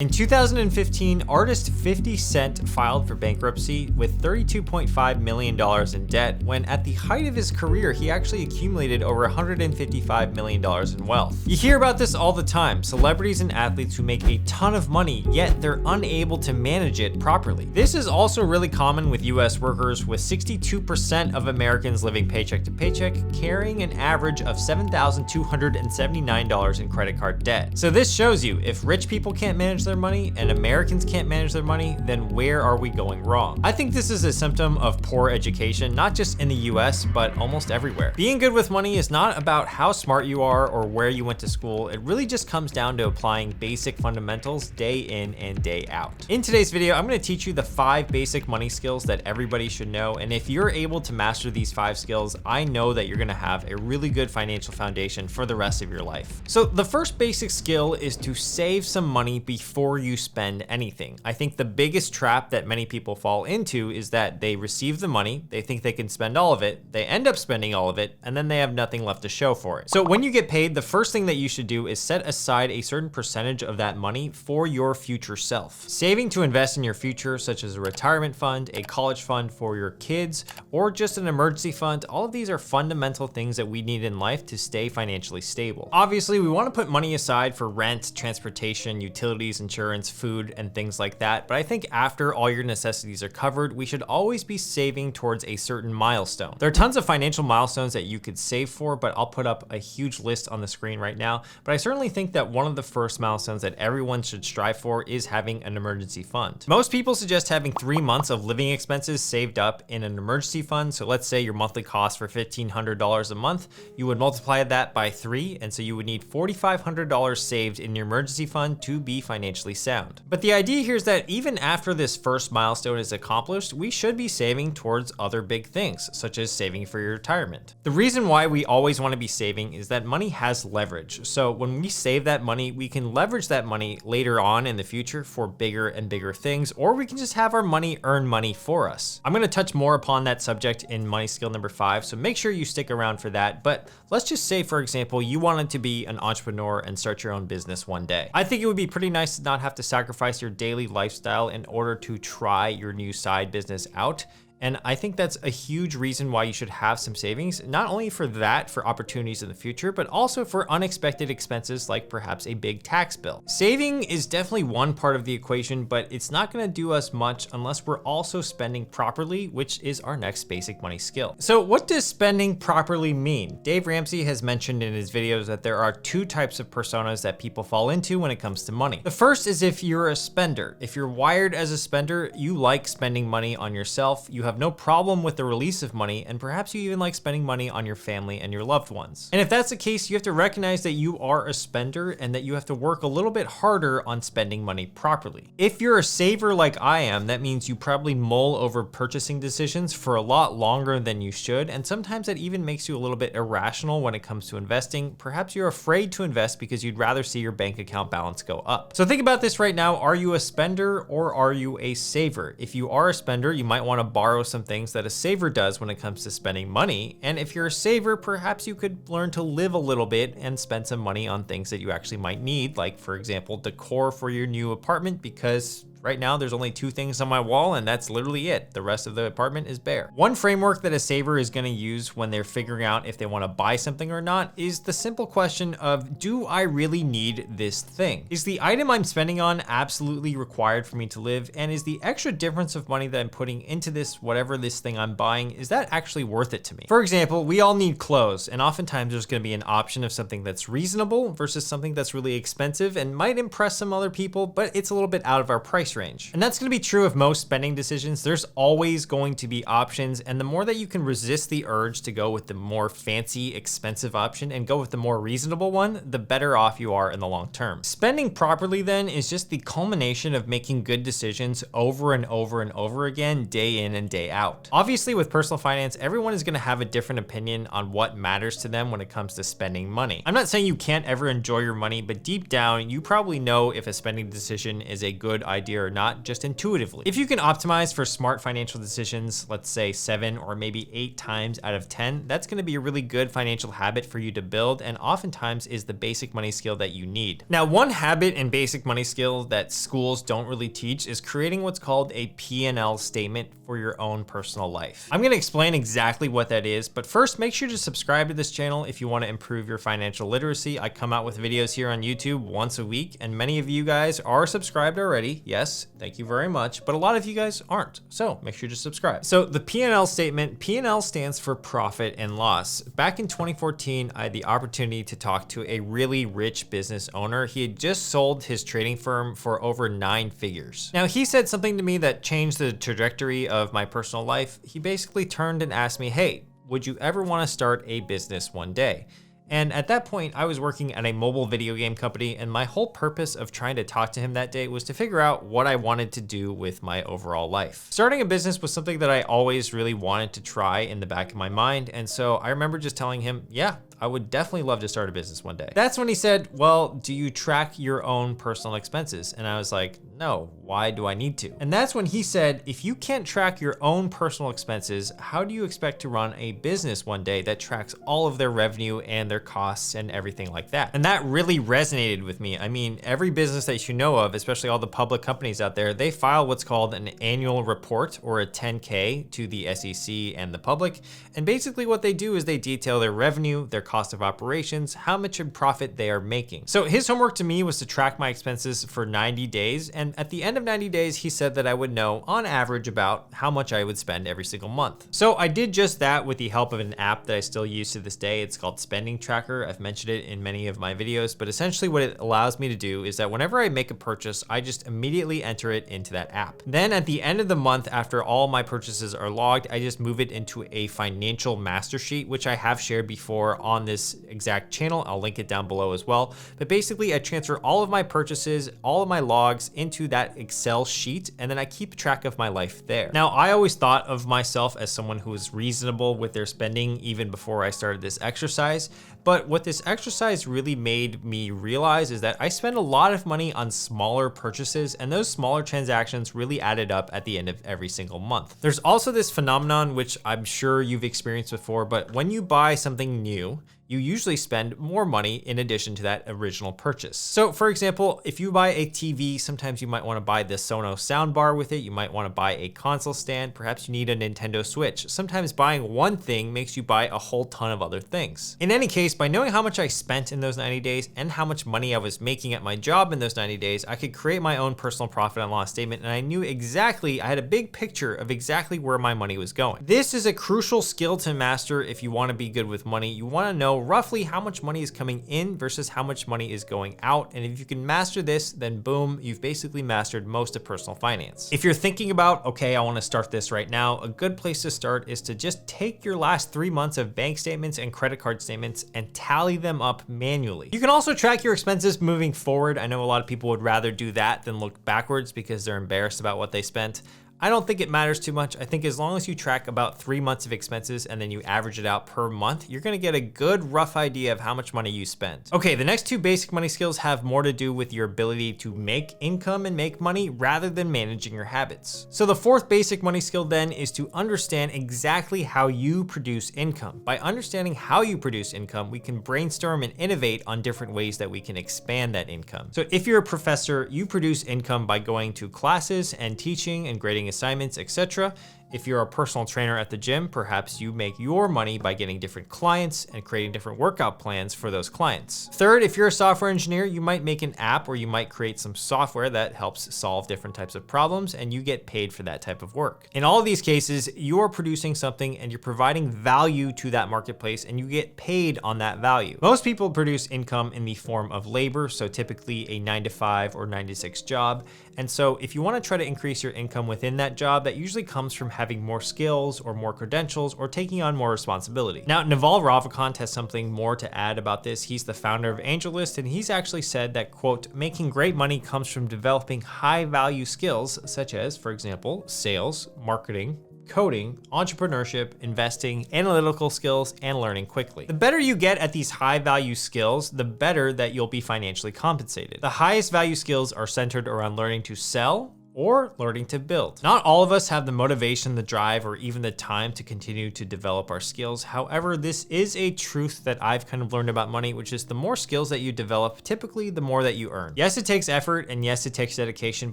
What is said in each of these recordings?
In 2015, artist 50 Cent filed for bankruptcy with $32.5 million in debt when at the height of his career, he actually accumulated over $155 million in wealth. You hear about this all the time, celebrities and athletes who make a ton of money, yet they're unable to manage it properly. This is also really common with US workers, with 62% of Americans living paycheck to paycheck, carrying an average of $7,279 in credit card debt. So this shows you, if rich people can't manage their money and Americans can't manage their money, then where are we going wrong? I think this is a symptom of poor education, not just in the US, but almost everywhere. Being good with money is not about how smart you are or where you went to school. It really just comes down to applying basic fundamentals day in and day out. In today's video, I'm going to teach you the 5 basic money skills that everybody should know. And if you're able to master these 5 skills, I know that you're going to have a really good financial foundation for the rest of your life. So the first basic skill is to save some money before you spend anything. I think the biggest trap that many people fall into is that they receive the money, they think they can spend all of it, they end up spending all of it, and then they have nothing left to show for it. So when you get paid, the first thing that you should do is set aside a certain percentage of that money for your future self. Saving to invest in your future, such as a retirement fund, a college fund for your kids, or just an emergency fund, all of these are fundamental things that we need in life to stay financially stable. Obviously, we want to put money aside for rent, transportation, utilities, insurance, food, and things like that. But I think after all your necessities are covered, we should always be saving towards a certain milestone. There are tons of financial milestones that you could save for, but I'll put up a huge list on the screen right now. But I certainly think that one of the first milestones that everyone should strive for is having an emergency fund. Most people suggest having 3 months of living expenses saved up in an emergency fund. So let's say your monthly cost for $1,500 a month, you would multiply that by 3. And so you would need $4,500 saved in your emergency fund to be financially sound. But the idea here is that even after this first milestone is accomplished, we should be saving towards other big things, such as saving for your retirement. The reason why we always want to be saving is that money has leverage. So when we save that money, we can leverage that money later on in the future for bigger and bigger things, or we can just have our money earn money for us. I'm going to touch more upon that subject in money skill number 5, so make sure you stick around for that. But let's just say, for example, you wanted to be an entrepreneur and start your own business one day. I think it would be pretty nice to not have to sacrifice your daily lifestyle in order to try your new side business out. And I think that's a huge reason why you should have some savings, not only for that, for opportunities in the future, but also for unexpected expenses like perhaps a big tax bill. Saving is definitely one part of the equation, but it's not going to do us much unless we're also spending properly, which is our next basic money skill. So what does spending properly mean? Dave Ramsey has mentioned in his videos that there are 2 types of personas that people fall into when it comes to money. The first is if you're a spender. If you're wired as a spender, you like spending money on yourself. You have no problem with the release of money, and perhaps you even like spending money on your family and your loved ones. And if that's the case, you have to recognize that you are a spender and that you have to work a little bit harder on spending money properly. If you're a saver like I am, that means you probably mull over purchasing decisions for a lot longer than you should, and sometimes that even makes you a little bit irrational when it comes to investing. Perhaps you're afraid to invest because you'd rather see your bank account balance go up. So think about this right now. Are you a spender or are you a saver? If you are a spender, you might want to borrow some things that a saver does when it comes to spending money. And if you're a saver, perhaps you could learn to live a little bit and spend some money on things that you actually might need, like, for example, decor for your new apartment, because right now, there's only 2 things on my wall, and that's literally it. The rest of the apartment is bare. One framework that a saver is going to use when they're figuring out if they want to buy something or not is the simple question of, do I really need this thing? Is the item I'm spending on absolutely required for me to live? And is the extra difference of money that I'm putting into this, whatever this thing I'm buying, is that actually worth it to me? For example, we all need clothes, and oftentimes there's going to be an option of something that's reasonable versus something that's really expensive and might impress some other people, but it's a little bit out of our price range. And that's going to be true of most spending decisions. There's always going to be options, and the more that you can resist the urge to go with the more fancy, expensive option and go with the more reasonable one, the better off you are in the long term. Spending properly then is just the culmination of making good decisions over and over and over again, day in and day out. Obviously, with personal finance, everyone is going to have a different opinion on what matters to them when it comes to spending money. I'm not saying you can't ever enjoy your money, but deep down, you probably know if a spending decision is a good idea or not just intuitively. If you can optimize for smart financial decisions, let's say 7 or maybe 8 times out of 10, that's gonna be a really good financial habit for you to build, and oftentimes is the basic money skill that you need. Now, one habit and basic money skill that schools don't really teach is creating what's called a P&L statement for your own personal life. I'm gonna explain exactly what that is, but first make sure to subscribe to this channel if you wanna improve your financial literacy. I come out with videos here on YouTube once a week, and many of you guys are subscribed already. Yes, thank you very much, but a lot of you guys aren't, so make sure to subscribe. So the P&L statement, P&L stands for profit and loss. Back in 2014, I had the opportunity to talk to a really rich business owner. He had just sold his trading firm for over 9 figures. Now, he said something to me that changed the trajectory of my personal life. He basically turned and asked me, hey, would you ever want to start a business one day? And at that point, I was working at a mobile video game company, and my whole purpose of trying to talk to him that day was to figure out what I wanted to do with my overall life. Starting a business was something that I always really wanted to try in the back of my mind, and so I remember just telling him, yeah, I would definitely love to start a business one day. That's when he said, well, do you track your own personal expenses? And I was like, no, why do I need to? And that's when he said, if you can't track your own personal expenses, how do you expect to run a business one day that tracks all of their revenue and their costs and everything like that? And that really resonated with me. I mean, every business that you know of, especially all the public companies out there, they file what's called an annual report or a 10K to the SEC and the public. And basically what they do is they detail their revenue, their cost of operations, how much in profit they are making. So his homework to me was to track my expenses for 90 days. And at the end of 90 days, he said that I would know on average about how much I would spend every single month. So I did just that with the help of an app that I still use to this day. It's called Spending Tracker. I've mentioned it in many of my videos, but essentially what it allows me to do is that whenever I make a purchase, I just immediately enter it into that app. Then at the end of the month, after all my purchases are logged, I just move it into a financial master sheet, which I have shared before on this exact channel. I'll link it down below as well. But basically I transfer all of my purchases, all of my logs into that Excel sheet, and then I keep track of my life there. Now, I always thought of myself as someone who was reasonable with their spending even before I started this exercise. But what this exercise really made me realize is that I spend a lot of money on smaller purchases, and those smaller transactions really added up at the end of every single month. There's also this phenomenon, which I'm sure you've experienced before, but when you buy something new, you usually spend more money in addition to that original purchase. So for example, if you buy a TV, sometimes you might want to buy the Sonos soundbar with it. You might want to buy a console stand. Perhaps you need a Nintendo Switch. Sometimes buying one thing makes you buy a whole ton of other things. In any case, by knowing how much I spent in those 90 days and how much money I was making at my job in those 90 days, I could create my own personal profit and loss statement, and I knew exactly, I had a big picture of exactly where my money was going. This is a crucial skill to master if you want to be good with money. You want to know roughly how much money is coming in versus how much money is going out. And if you can master this, then boom, you've basically mastered most of personal finance. If you're thinking about, okay, I want to start this right now, a good place to start is to just take your last 3 months of bank statements and credit card statements and tally them up manually. You can also track your expenses moving forward. I know a lot of people would rather do that than look backwards because they're embarrassed about what they spent. I don't think it matters too much. I think as long as you track about 3 months of expenses and then you average it out per month, you're gonna get a good rough idea of how much money you spend. Okay, the next 2 basic money skills have more to do with your ability to make income and make money rather than managing your habits. So the 4th basic money skill then is to understand exactly how you produce income. By understanding how you produce income, we can brainstorm and innovate on different ways that we can expand that income. So if you're a professor, you produce income by going to classes and teaching and grading assignments, etc. If you're a personal trainer at the gym, perhaps you make your money by getting different clients and creating different workout plans for those clients. 3rd, if you're a software engineer, you might make an app or you might create some software that helps solve different types of problems, and you get paid for that type of work. In all of these cases, you're producing something and you're providing value to that marketplace, and you get paid on that value. Most people produce income in the form of labor, so typically a 9-to-5 or 9-to-6 job. And so if you want to try to increase your income within that job, that usually comes from having more skills or more credentials or taking on more responsibility. Now, Naval Ravikant has something more to add about this. He's the founder of AngelList, and he's actually said that, quote, making great money comes from developing high value skills such as, for example, sales, marketing, coding, entrepreneurship, investing, analytical skills, and learning quickly. The better you get at these high value skills, the better that you'll be financially compensated. The highest value skills are centered around learning to sell or learning to build. Not all of us have the motivation, the drive, or even the time to continue to develop our skills. However, this is a truth that I've kind of learned about money, which is the more skills that you develop, typically the more that you earn. Yes, it takes effort and yes, it takes dedication,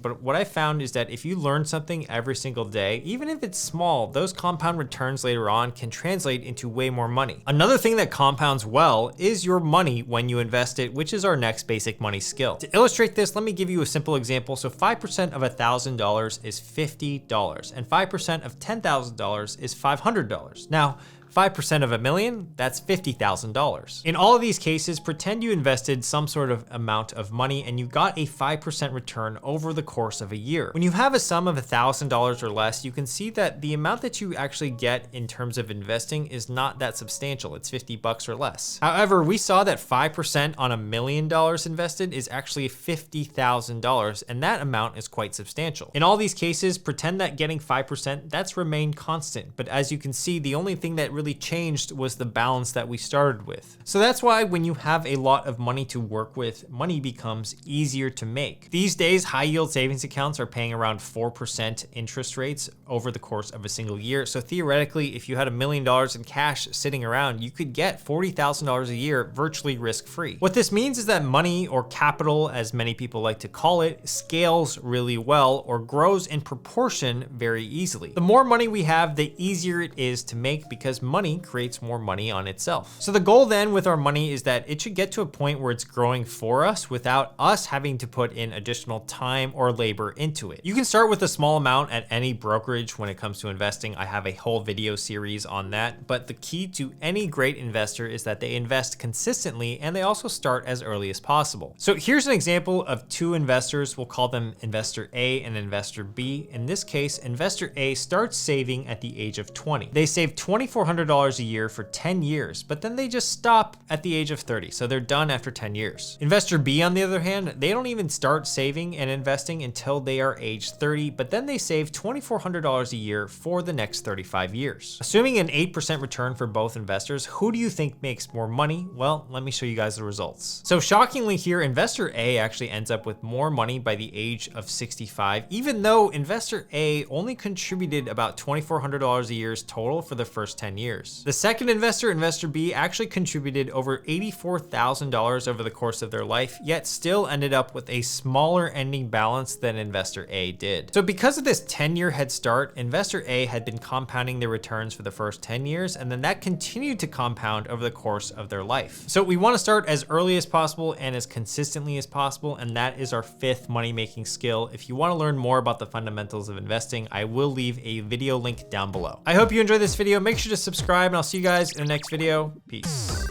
but what I found is that if you learn something every single day, even if it's small, those compound returns later on can translate into way more money. Another thing that compounds well is your money when you invest it, which is our next basic money skill. To illustrate this, let me give you a simple example. So 5% of $1,000 is $50 and 5% of $10,000 is $500. Now, 5% of $1 million, that's $50,000. In all of these cases, pretend you invested some sort of amount of money and you got a 5% return over the course of a year. When you have a sum of $1,000 or less, you can see that the amount that you actually get in terms of investing is not that substantial. It's 50 bucks or less. However, we saw that 5% on $1 million invested is actually $50,000, and that amount is quite substantial. In all these cases, pretend that getting 5%, that's remained constant. But as you can see, the only thing that really changed was the balance that we started with. So that's why when you have a lot of money to work with, money becomes easier to make. These days, high yield savings accounts are paying around 4% interest rates over the course of a single year. So theoretically, if you had $1 million in cash sitting around, you could get $40,000 a year virtually risk-free. What this means is that money, or capital as many people like to call it, scales really well or grows in proportion very easily. The more money we have, the easier it is to make because money creates more money on itself. So the goal then with our money is that it should get to a point where it's growing for us without us having to put in additional time or labor into it. You can start with a small amount at any brokerage when it comes to investing. I have a whole video series on that, but the key to any great investor is that they invest consistently and they also start as early as possible. So here's an example of two investors. We'll call them investor A and investor B. In this case, investor A starts saving at the age of 20. They save $2,400 a year for 10 years, but then they just stop at the age of 30. So they're done after 10 years. Investor B, on the other hand, they don't even start saving and investing until they are age 30, but then they save $2,400 a year for the next 35 years. Assuming an 8% return for both investors, who do you think makes more money? Well, let me show you guys the results. So shockingly here, investor A actually ends up with more money by the age of 65, even though investor A only contributed about $2,400 a year total for the first 10 years. The second investor, investor B, actually contributed over $84,000 over the course of their life, yet still ended up with a smaller ending balance than investor A did. So because of this 10-year head start, investor A had been compounding their returns for the first 10 years, and then that continued to compound over the course of their life. So we want to start as early as possible and as consistently as possible, and that is our fifth money-making skill. If you want to learn more about the fundamentals of investing, I will leave a video link down below. I hope you enjoyed this video. Make sure to subscribe, and I'll see you guys in the next video. Peace.